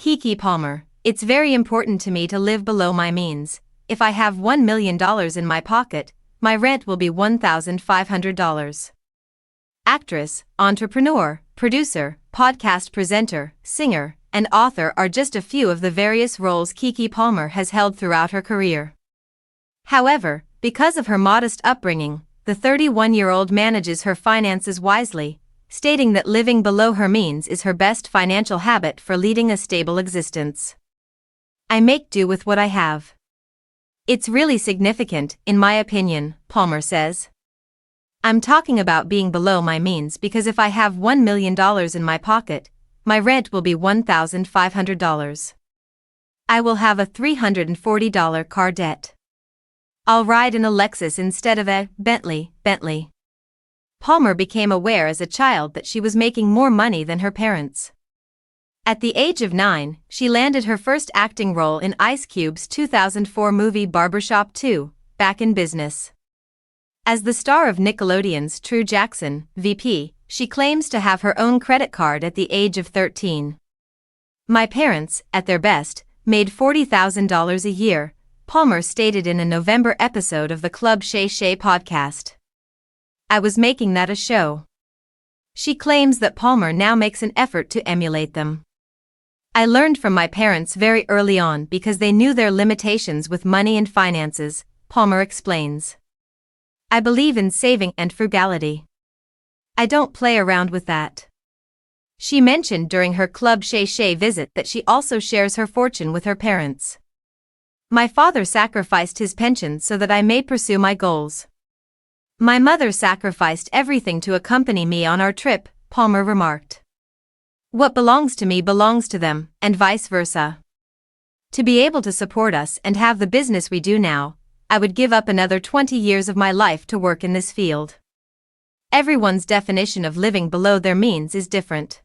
Keke Palmer, it's very important to me to live below my means. If I have $1 million in my pocket, my rent will be $1,500. Actress, entrepreneur, producer, podcast presenter, singer, and author are just a few of the various roles Keke Palmer has held throughout her career. However, because of her modest upbringing, the 31-year-old manages her finances wisely, stating that living below her means is her best financial habit for leading a stable existence. I make do with what I have. It's really significant, in my opinion, Palmer says. I'm talking about being below my means because if I have $1 million in my pocket, my rent will be $1,500. I will have a $340 car debt. I'll ride in a Lexus instead of a Bentley. Palmer became aware as a child that she was making more money than her parents. At the age of 9, she landed her first acting role in Ice Cube's 2004 movie Barbershop 2, Back in Business. As the star of Nickelodeon's True Jackson, VP, she claims to have her own credit card at the age of 13. My parents, at their best, made $40,000 a year, Palmer stated in a November episode of the Club Shay Shay podcast. I was making that a show. She claims that Palmer now makes an effort to emulate them. I learned from my parents very early on because they knew their limitations with money and finances, Palmer explains. I believe in saving and frugality. I don't play around with that. She mentioned during her Club Shay Shay visit that she also shares her fortune with her parents. My father sacrificed his pension so that I may pursue my goals. My mother sacrificed everything to accompany me on our trip, Palmer remarked. What belongs to me belongs to them, and vice versa. To be able to support us and have the business we do now, I would give up another 20 years of my life to work in this field. Everyone's definition of living below their means is different.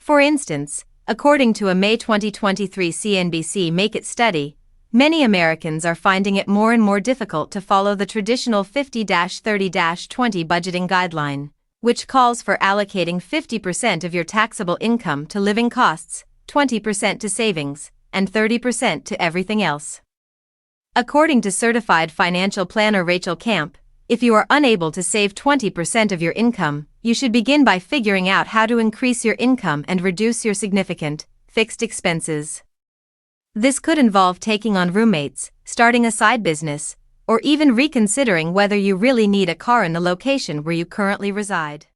For instance, according to a May 2023 CNBC Make It study, many Americans are finding it more and more difficult to follow the traditional 50-30-20 budgeting guideline, which calls for allocating 50% of your taxable income to living costs, 20% to savings, and 30% to everything else. According to certified financial planner Rachel Camp, if you are unable to save 20% of your income, you should begin by figuring out how to increase your income and reduce your significant, fixed expenses. This could involve taking on roommates, starting a side business, or even reconsidering whether you really need a car in the location where you currently reside.